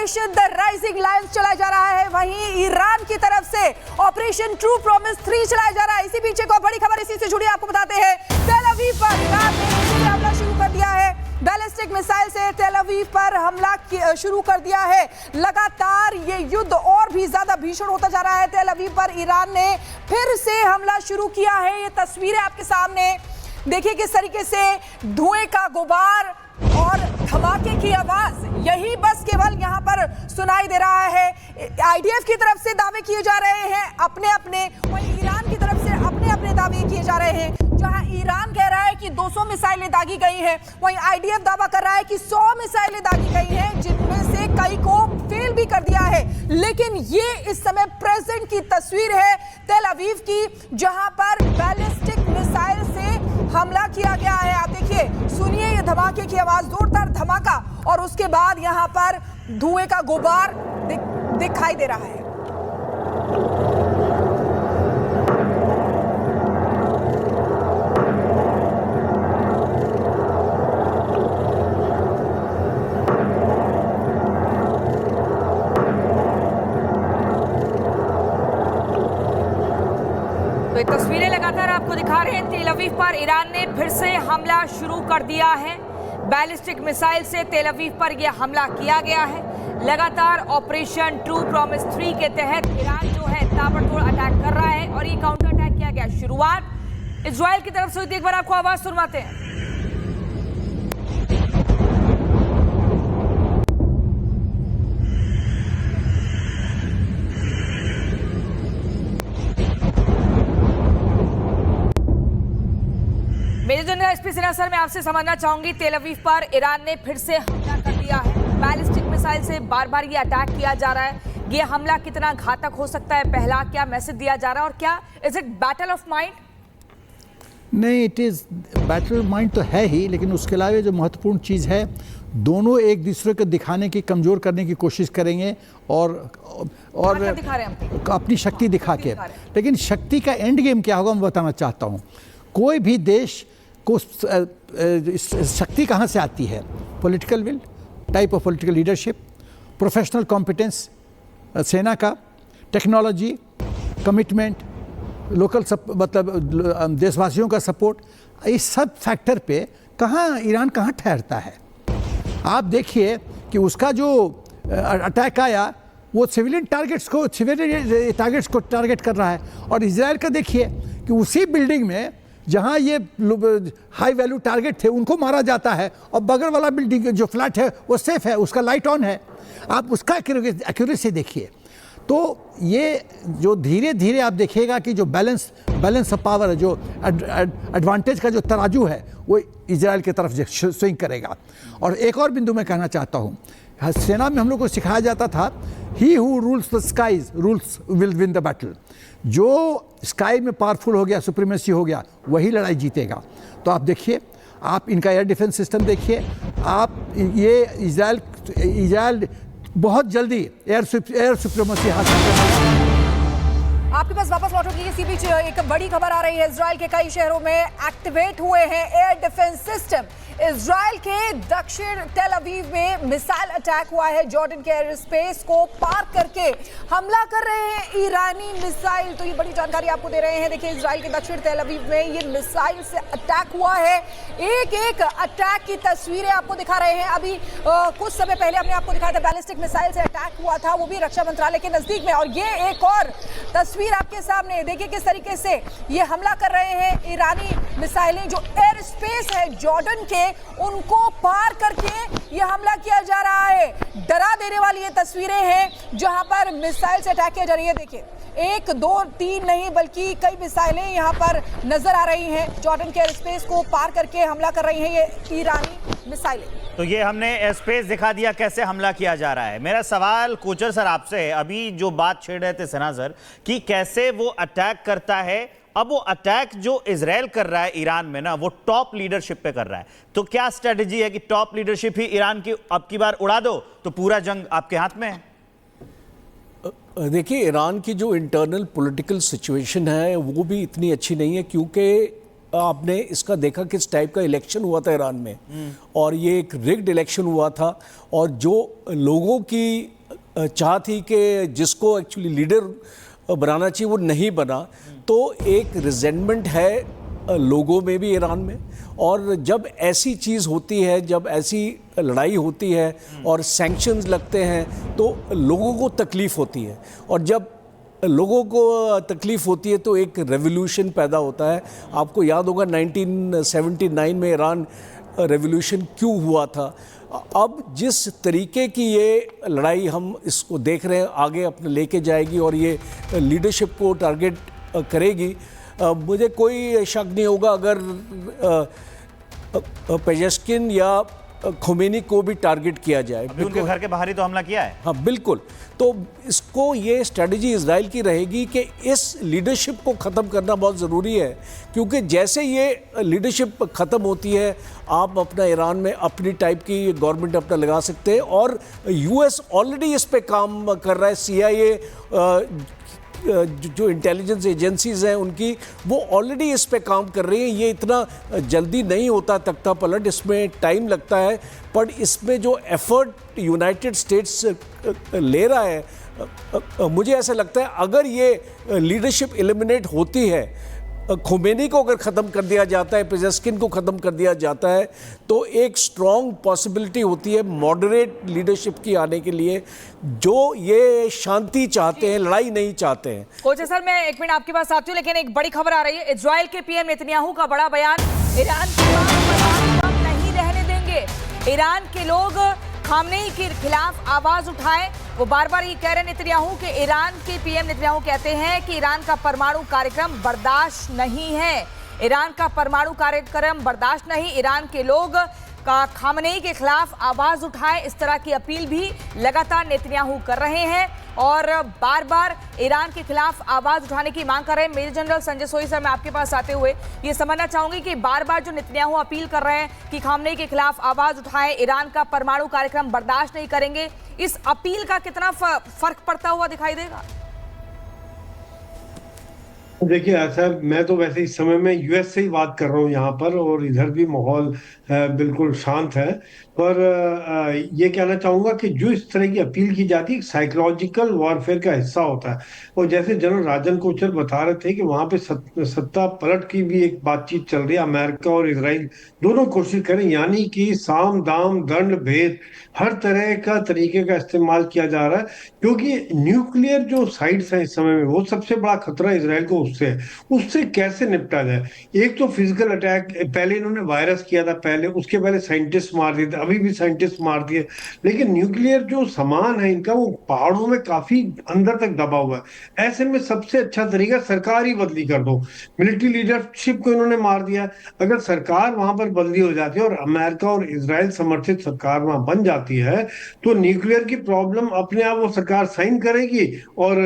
Operation the rising Lions चलाया जा रहा है, वहीं ईरान की तरफ से ऑपरेशन ट्रू प्रॉमिस 3 चलाया जा रहा है। इसी पीछे को बड़ी खबर इसी से जुड़ी आपको बताते हैं। तेल अवीव पर ईरान ने हमला शुरू कर दिया है। बैलिस्टिक मिसाइल से तेल अवीव पर हमला शुरू कर दिया है। लगातार ये युद्ध और भी ज्यादा भीषण होता जा रहा है। तेल अवीव पर ईरान ने फिर से हमला शुरू किया है। ये तस्वीरें आपके सामने देखिए किस तरीके से धुएं का गुबार और धमाके की आवाज यही बस केवल यहां पर सुनाई दे रहा है। आईडीएफ की तरफ से दावे किए जा रहे हैं अपने अपने, वहीं ईरान की तरफ से अपने अपने दावे किए जा रहे हैं। जहां ईरान कह रहा है कि 200 मिसाइलें दागी गई हैं, वहीं आईडीएफ दावा कर रहा है कि 100 मिसाइलें दागी गई हैं, जिनमें से कई को फेल भी कर दिया है। लेकिन ये इस समय प्रेजेंट की तस्वीर है तेल अवीव की, जहां पर बैलिस्टिक मिसाइल से हमला किया गया है। आप देखिए, सुनिए ये धमाके की आवाज, जोरदार धमाका, और उसके बाद यहां पर धुएं का गुबार दिखाई दे रहा है। तो ये तस्वीरें लगातार आपको दिखा रहे हैं। तेल अवीव पर ईरान ने फिर से हमला शुरू कर दिया है। बैलिस्टिक मिसाइल से तेल अवीव पर यह हमला किया गया है। लगातार ऑपरेशन ट्रू प्रॉमिस 3 के तहत ईरान जो है ताबड़तोड़ अटैक कर रहा है और ये काउंटर अटैक किया गया। शुरुआत इजराइल की तरफ से हुई थी। एक बार आपको आवाज सुनवाते हैं। Major general SP Sinha sir, मैं आपसे समझना चाहूंगी, तेल अवीव पर ईरान ने फिर से हमला कर दिया है। बैलिस्टिक मिसाइल से बार बार ये अटैक किया जा रहा है। ये हमला कितना घातक हो सकता है? पहला क्या मैसेज दिया जा रहा है, और क्या is it battle of mind? नहीं, it is battle of mind तो है ही, लेकिन उसके अलावा जो महत्वपूर्ण चीज़ है, दोनों एक दूसरे को दिखाने की, कमज़ोर करने की कोशिश करेंगे और दिखा रहे हैं अपनी शक्ति दिखा के। लेकिन शक्ति का एंड गेम क्या होगा मैं बताना चाहता हूँ। कोई भी देश को शक्ति कहाँ से आती है? Political will, type of political leadership, professional competence सेना का, टेक्नोलॉजी, कमिटमेंट, लोकल मतलब देशवासियों का सपोर्ट, इस सब फैक्टर पे ईरान कहाँ ठहरता है। आप देखिए कि उसका जो अटैक आया वो सिविलियन टारगेट्स को टारगेट कर रहा है। और इजराइल का देखिए कि उसी बिल्डिंग में जहाँ ये हाई वैल्यू टारगेट थे उनको मारा जाता है, और बगल वाला बिल्डिंग जो फ्लैट है वो सेफ है, उसका लाइट ऑन है। आप उसका एक्यूरेसी देखिए। तो ये जो धीरे धीरे आप देखिएगा कि जो बैलेंस ऑफ पावर है, जो एडवांटेज का जो तराजू है, वो इजराइल की तरफ स्विंग करेगा। और एक और बिंदु मैं कहना चाहता हूँ, सेना में हम लोग को सिखाया जाता था, he who rules the skies rules will win the battle. जो स्काई में पावरफुल हो गया, सुप्रीमेसी हो गया, वही लड़ाई जीतेगा। तो आप देखिए, आप इनका एयर डिफेंस सिस्टम देखिए, आप ये इजराइल बहुत जल्दी एयर सुप्रीमेसी हासिल करेगा। आपके पास वापस लौटूंगी। इसी बीच एक बड़ी खबर आ रही है, इजराइल के कई शहरों में एक्टिवेट हुए हैं एयर डिफेंस सिस्टम। इजराइल के दक्षिण तेल अवीव में मिसाइल अटैक हुआ है। जॉर्डन के एयर स्पेस को पार करके हमला कर रहे हैं ईरानी मिसाइल। तो ये बड़ी जानकारी आपको दे रहे हैं। देखिए, इजराइल के दक्षिण तेल अवीव में ये मिसाइल से अटैक हुआ है। एक एक अटैक की तस्वीरें आपको दिखा रहे हैं। अभी कुछ समय पहले हमने आपको दिखाया था, बैलिस्टिक मिसाइल से अटैक हुआ था, वो भी रक्षा मंत्रालय के नजदीक में। और ये एक और तस्वीर आपके सामने देखिए किस तरीके से ये हमला कर रहे हैं ईरानी मिसाइलें। जो एयर स्पेस है जॉर्डन के, उनको पार करके ये हमला किया जा रहा है। डरा देने वाली ये तस्वीरें हैं जहां पर मिसाइल से अटैक किया जा रही है। देखिए, 1 2 3 नहीं बल्कि कई मिसाइलें यहां पर नजर आ रही हैं। जॉर्डन के एयर स्पेस को पार करके हमला कर रही हैं ये ईरानी मिसाइलें। तो ये हमने स्पेस दिखा दिया कैसे हमला किया जा रहा है। मेरा सवाल कोचर सर आपसे, अभी जो बात छेड़ रहे थे सिन्हा सर, कि कैसे वो अटैक करता है। अब वो अटैक जो इजराइल कर रहा है ईरान में ना, वो टॉप लीडरशिप पे कर रहा है। तो क्या स्ट्रेटजी है कि टॉप लीडरशिप ही ईरान की अब की बार उड़ा दो तो पूरा जंग आपके हाथ में है? देखिए, ईरान की जो इंटरनल पॉलिटिकल सिचुएशन है वो भी इतनी अच्छी नहीं है, क्योंकि आपने इसका देखा किस टाइप का इलेक्शन हुआ था ईरान में, और ये एक रिग्ड इलेक्शन हुआ था, और जो लोगों की चाह थी कि जिसको एक्चुअली लीडर बनाना चाहिए वो नहीं बना, तो एक रिजेंटमेंट है लोगों में भी ईरान में। और जब ऐसी चीज़ होती है, जब ऐसी लड़ाई होती है और सैंक्शंस लगते हैं तो लोगों को तकलीफ़ होती है, और जब लोगों को तकलीफ़ होती है तो एक रेवोल्यूशन पैदा होता है। आपको याद होगा 1979 में ईरान रेवोल्यूशन क्यों हुआ था। अब जिस तरीके की ये लड़ाई हम इसको देख रहे हैं आगे अपने लेके जाएगी और ये लीडरशिप को टारगेट करेगी, मुझे कोई शक नहीं होगा अगर पेजेश्किन या खोमेनी को भी टारगेट किया जाए। उनके घर के बाहर ही तो हमला किया है। हाँ बिल्कुल, तो इसको ये स्ट्रेटजी इजराइल की रहेगी कि इस लीडरशिप को ख़त्म करना बहुत ज़रूरी है, क्योंकि जैसे ये लीडरशिप ख़त्म होती है आप अपना ईरान में अपनी टाइप की गवर्नमेंट अपना लगा सकते हैं। और यूएस ऑलरेडी इस पे काम कर रहा है। CIA जो इंटेलिजेंस एजेंसीज हैं उनकी, वो ऑलरेडी इस पे काम कर रही हैं। ये इतना जल्दी नहीं होता तख्ता पलट, इसमें टाइम लगता है, पर इसमें जो एफर्ट यूनाइटेड स्टेट्स ले रहा है, मुझे ऐसा लगता है अगर ये लीडरशिप एलिमिनेट होती है, खोमेनी को अगर ख़त्म कर दिया जाता है, पेजेश्किन को ख़त्म कर दिया जाता है, तो एक स्ट्रॉन्ग पॉसिबिलिटी होती है मॉडरेट लीडरशिप की आने के लिए, जो ये शांति चाहते हैं, लड़ाई नहीं चाहते हैं। कोचे सर, मैं एक मिनट आपके पास आती हूँ, लेकिन एक बड़ी खबर आ रही है। इजराइल के पीएम नेतन्याहू का बड़ा बयान, ईरान के पास कम नहीं रहने देंगे। ईरान के लोग खामनेई के खिलाफ आवाज उठाएं। वो बार बार ये कह रहे हैं नेतन्याहू कि ईरान के पीएम नेतन्याहू कहते हैं कि ईरान का परमाणु कार्यक्रम बर्दाश्त नहीं है। ईरान का परमाणु कार्यक्रम बर्दाश्त नहीं, ईरान के लोग का खामनेई के खिलाफ आवाज उठाएं, इस तरह की अपील भी लगातार नेतन्याहू कर रहे हैं और बार बार ईरान के खिलाफ आवाज उठाने की मांग कर रहे हैं। मेजर जनरल संजय सोई सर, मैं आपके पास आते हुए ये समझना चाहूंगी कि बार बार जो नेतन्याहू अपील कर रहे हैं कि खामनेई के खिलाफ आवाज उठाएं, ईरान का परमाणु कार्यक्रम बर्दाश्त नहीं करेंगे, इस अपील का कितना फर्क पड़ता हुआ दिखाई देगा? देखिए सर, मैं तो वैसे इस समय में यूएस से ही बात कर रहा हूँ यहाँ पर, और इधर भी माहौल बिल्कुल शांत है। पर ये कहना चाहूँगा कि जो इस तरह की अपील की जाती है साइकोलॉजिकल वॉरफेयर का हिस्सा होता है। और जैसे जनरल राजन कोचर बता रहे थे कि वहाँ पे सत्ता पलट की भी एक बातचीत चल रही है। अमेरिका और इजराइल दोनों कोशिश करें, यानी कि साम दाम दंड भेद हर तरह का तरीके का इस्तेमाल किया जा रहा है, क्योंकि न्यूक्लियर जो साइट्स हैं इस समय में वो सबसे बड़ा खतरा इजराइल को उससे कैसे निपटा जाए। एक तो फिजिकल अटैक, पहले इन्होंने वायरस किया था, पहले उसके पहले साइंटिस्ट मार दिए थे, अभी भी साइंटिस्ट मार दिए। लेकिन न्यूक्लियर जो सामान है इनका वो पहाड़ों में काफी अंदर तक दबा हुआ है। ऐसे में सबसे अच्छा तरीका सरकार ही बदली कर दो। मिलिट्री लीडरशिप को इन्होंने मार दिया। अगर सरकार वहां पर बदली हो जाती है और अमेरिका और इजराइल समर्थित सरकार वहां बन जाती है, तो न्यूक्लियर की प्रॉब्लम अपने आप वो सरकार साइन करेगी और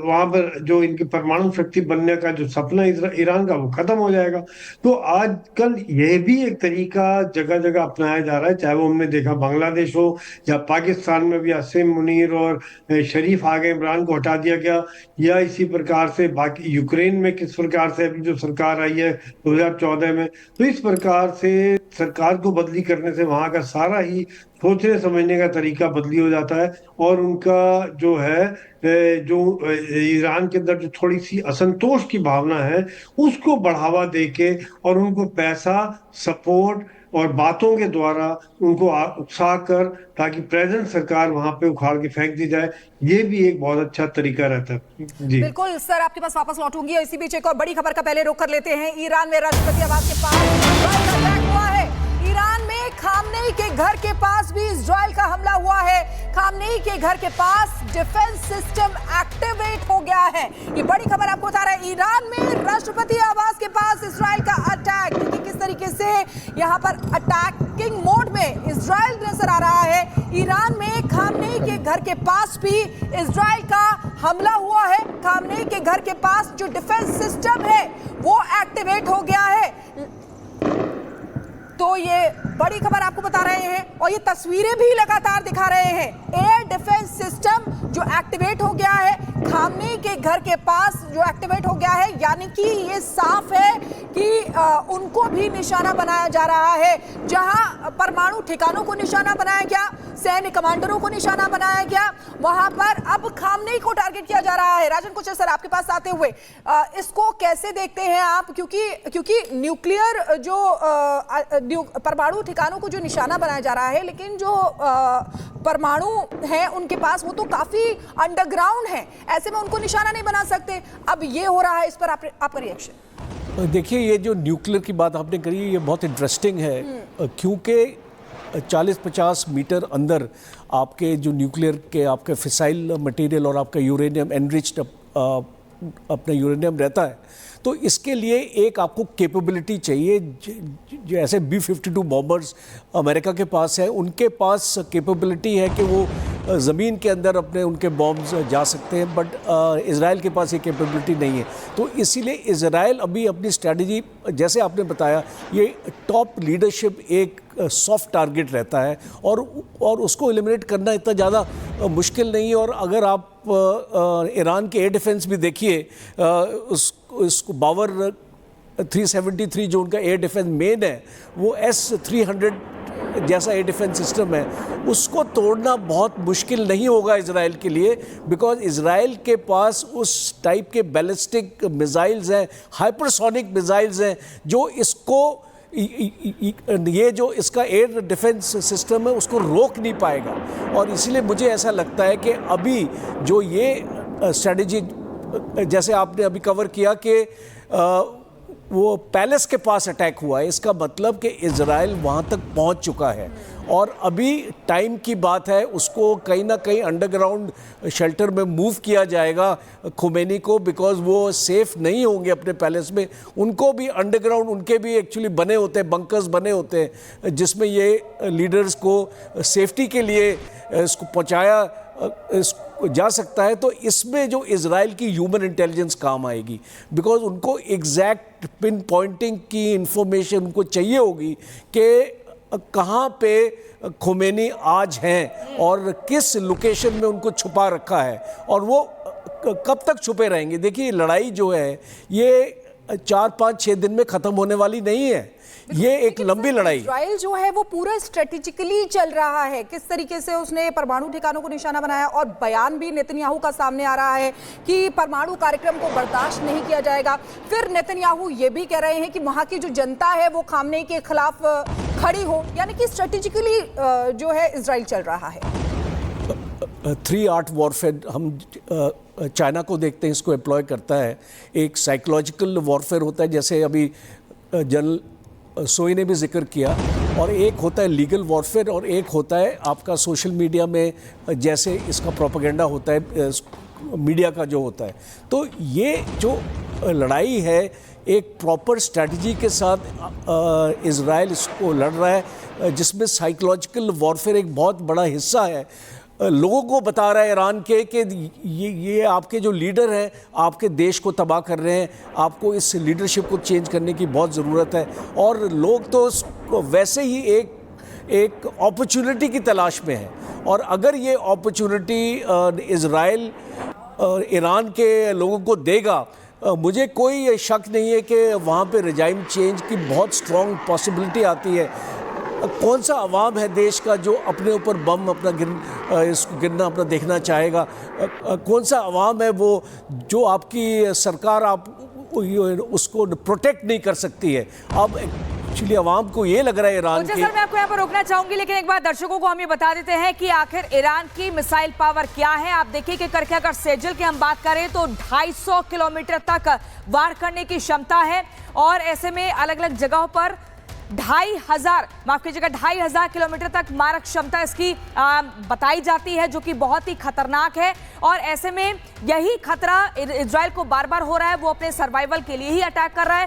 वहां पर जो इनकी परमाणु शक्ति बनने का जो सपना ईरान का वो खत्म हो जाएगा। तो आजकल यह भी एक तरीका जगह जगह अपनाया जा रहा है, चाहे वो हमने देखा बांग्लादेश हो या पाकिस्तान में भी असीम मुनीर और शरीफ आ गए, इमरान को हटा दिया गया, या इसी प्रकार से बाकी यूक्रेन में किस प्रकार से अभी जो सरकार आई है 2014 में, तो इस प्रकार से सरकार को बदली करने से वहां का सारा ही सोचने समझने का तरीका बदली हो जाता है और उनका जो है जो ईरान के अंदर जो थोड़ी सी असंतोष की भावना है उसको बढ़ावा देके और उनको पैसा सपोर्ट और बातों के द्वारा उनको उकसा कर ताकि प्रेजेंट सरकार वहां पे उखाड़ के फेंक दी जाए, ये भी एक बहुत अच्छा तरीका रहता है। जी बिल्कुल सर, आपके पास वापस लौटूंगी और इसी बीच एक और बड़ी खबर का पहले रुख कर लेते हैं। ईरान में राष्ट्रपति आवास के पास अटैक हुआ है। ईरान में खामनेई के घर के पास भी इजराइल का हमला हुआ है। खामनेई के घर के पास डिफेंस सिस्टम एक्टिवेट हो गया है। ये बड़ी खबर आपको बता रहा है। ईरान में राष्ट्रपति आवास के पास इजराइल का अटैक, देखिए किस तरीके से यहाँ पर अटैकिंग मोड में इजराइल नजर आ रहा है। ईरान में खामनेई के घर के पास भी इजराइल का हमला हुआ है। खामनेई के घर के पास जो डिफेंस सिस्टम है वो एक्टिवेट हो गया है। तो ये बड़ी खबर आपको बता रहे हैं और ये तस्वीरें भी लगातार दिखा रहे हैं। एयर डिफेंस सिस्टम जो एक्टिवेट हो गया है खामनेई के घर के पास जो एक्टिवेट हो गया है, यानी कि ये साफ है कि उनको भी निशाना बनाया जा रहा है। जहां परमाणु ठिकानों को निशाना बनाया गया, सैन्य कमांडरों को निशाना बनाया गया, वहां पर अब खामनेई को टारगेट किया जा रहा है। राजन कोचर सर, आपके पास आते हुए इसको कैसे देखते हैं आप? क्योंकि न्यूक्लियर जो परमाणु ठिकानों को जो निशाना बनाया जा रहा है, लेकिन जो परमाणु है उनके पास वो तो काफी अंडरग्राउंड है, ऐसे में उनको निशाना नहीं बना सकते। अब ये हो रहा है, इस पर आपका रिएक्शन? देखिए, ये जो न्यूक्लियर की बात आपने करी, ये बहुत इंटरेस्टिंग है, क्योंकि 40-50 मीटर अंदर आपके जो न्यूक्लियर के आपके फिसाइल मटेरियल और आपका यूरेनियम एनरिच्ड अपना यूरेनियम रहता है। तो इसके लिए एक आपको कैपेबिलिटी चाहिए। जैसे B-52 बॉम्बर्स अमेरिका के पास है, उनके पास कैपेबिलिटी है कि वो ज़मीन के अंदर अपने उनके बॉम्ब्स जा सकते हैं, बट इज़राइल के पास ये कैपेबिलिटी नहीं है। तो इसीलिए इज़राइल अभी अपनी स्ट्रैटेजी, जैसे आपने बताया, ये टॉप लीडरशिप एक सॉफ्ट टारगेट रहता है और उसको एलिमिनेट करना इतना ज़्यादा मुश्किल नहीं है। और अगर आप ईरान के एयर डिफेंस भी देखिए, उसको बावर 373 जो उनका एयर डिफेंस मेन है, वो S-300 जैसा एयर डिफेंस सिस्टम है, उसको तोड़ना बहुत मुश्किल नहीं होगा इजराइल के लिए, बिकॉज इजराइल के पास उस टाइप के बैलिस्टिक मिसाइल्स हैं, हाइपरसोनिक मिसाइल्स हैं, जो इसको ये जो इसका एयर डिफेंस सिस्टम है उसको रोक नहीं पाएगा। और इसीलिए मुझे ऐसा लगता है कि अभी जो ये स्ट्रेटजी, जैसे आपने अभी कवर किया कि वो पैलेस के पास अटैक हुआ है, इसका मतलब कि इजराइल वहाँ तक पहुँच चुका है और अभी टाइम की बात है, उसको कहीं ना कहीं अंडरग्राउंड शेल्टर में मूव किया जाएगा खुमैनी को, बिकॉज वो सेफ नहीं होंगे अपने पैलेस में। उनको भी अंडरग्राउंड, उनके भी एक्चुअली बने होते हैं, बंकर्स बने होते हैं, जिसमें ये लीडर्स को सेफ्टी के लिए इसको पहुँचाया जा सकता है। तो इसमें जो इजराइल की ह्यूमन इंटेलिजेंस काम आएगी, बिकॉज उनको एग्जैक्ट पिन पॉइंटिंग की इंफॉर्मेशन उनको चाहिए होगी कि कहाँ पे खुमैनी आज हैं और किस लोकेशन में उनको छुपा रखा है और वो कब तक छुपे रहेंगे। देखिए, लड़ाई जो है ये 4-5-6 दिन में ख़त्म होने वाली नहीं है, ये एक लंबी लड़ाई। इजराइल जो है वो पूरा स्ट्रेटेजिकली चल रहा है, किस तरीके से उसने परमाणु ठिकानों को निशाना बनाया, और बयान भी नेतन्याहू का सामने आ रहा है कि परमाणु कार्यक्रम को बर्दाश्त नहीं किया जाएगा। फिर नेतन्याहू ये भी कह रहे हैं कि वहां की जो जनता है वो खामनेई के खिलाफ खड़ी हो, यानी कि स्ट्रेटेजिकली जो है इजराइल चल रहा है। 3 आर्ट वॉरफेयर हम चाइना को देखते हैं, इसको एम्प्लॉय करता है। एक साइकोलॉजिकल वॉरफेयर होता है, जैसे अभी जनरल सोई ने भी जिक्र किया, और एक होता है लीगल वॉरफेयर और एक होता है आपका सोशल मीडिया में जैसे इसका प्रोपेगेंडा होता है, मीडिया का जो होता है। तो ये जो लड़ाई है एक प्रॉपर स्ट्रैटेजी के साथ इजराइल इसको लड़ रहा है, जिसमें साइकोलॉजिकल वॉरफेयर एक बहुत बड़ा हिस्सा है। लोगों को बता रहा है ईरान के कि ये आपके जो लीडर हैं आपके देश को तबाह कर रहे हैं, आपको इस लीडरशिप को चेंज करने की बहुत ज़रूरत है। और लोग तो वैसे ही एक अपॉर्चुनिटी की तलाश में है, और अगर ये अपॉर्चुनिटी इजराइल ईरान के लोगों को देगा, मुझे कोई शक नहीं है कि वहाँ पे रिजाइम चेंज की बहुत स्ट्रॉन्ग पॉसिबिलिटी आती है। कौन सा अवाम है देश का जो अपने ऊपर बम अपना गिरना अपना देखना चाहेगा? कौन सा अवाम है वो जो आपकी सरकार आप उसको प्रोटेक्ट नहीं कर सकती है? अब एक्चुअली अवाम को ये लग रहा है ईरान की। सर, मैं आपको यहाँ पर रोकना चाहूंगी, लेकिन एक बार दर्शकों को हम ये बता देते हैं कि आखिर ईरान की मिसाइल पावर क्या है। आप देखिए कि करके अगर सेजल की हम बात करें तो 250 किलोमीटर तक वार करने की क्षमता है, और ऐसे में अलग अलग जगहों पर 2,500 किलोमीटर तक मारक क्षमता इसकी बताई जाती है, जो कि बहुत ही खतरनाक है। और ऐसे में यही खतरा इजराइल को बार बार हो रहा है, वो अपने सर्वाइवल के लिए ही अटैक कर रहा है।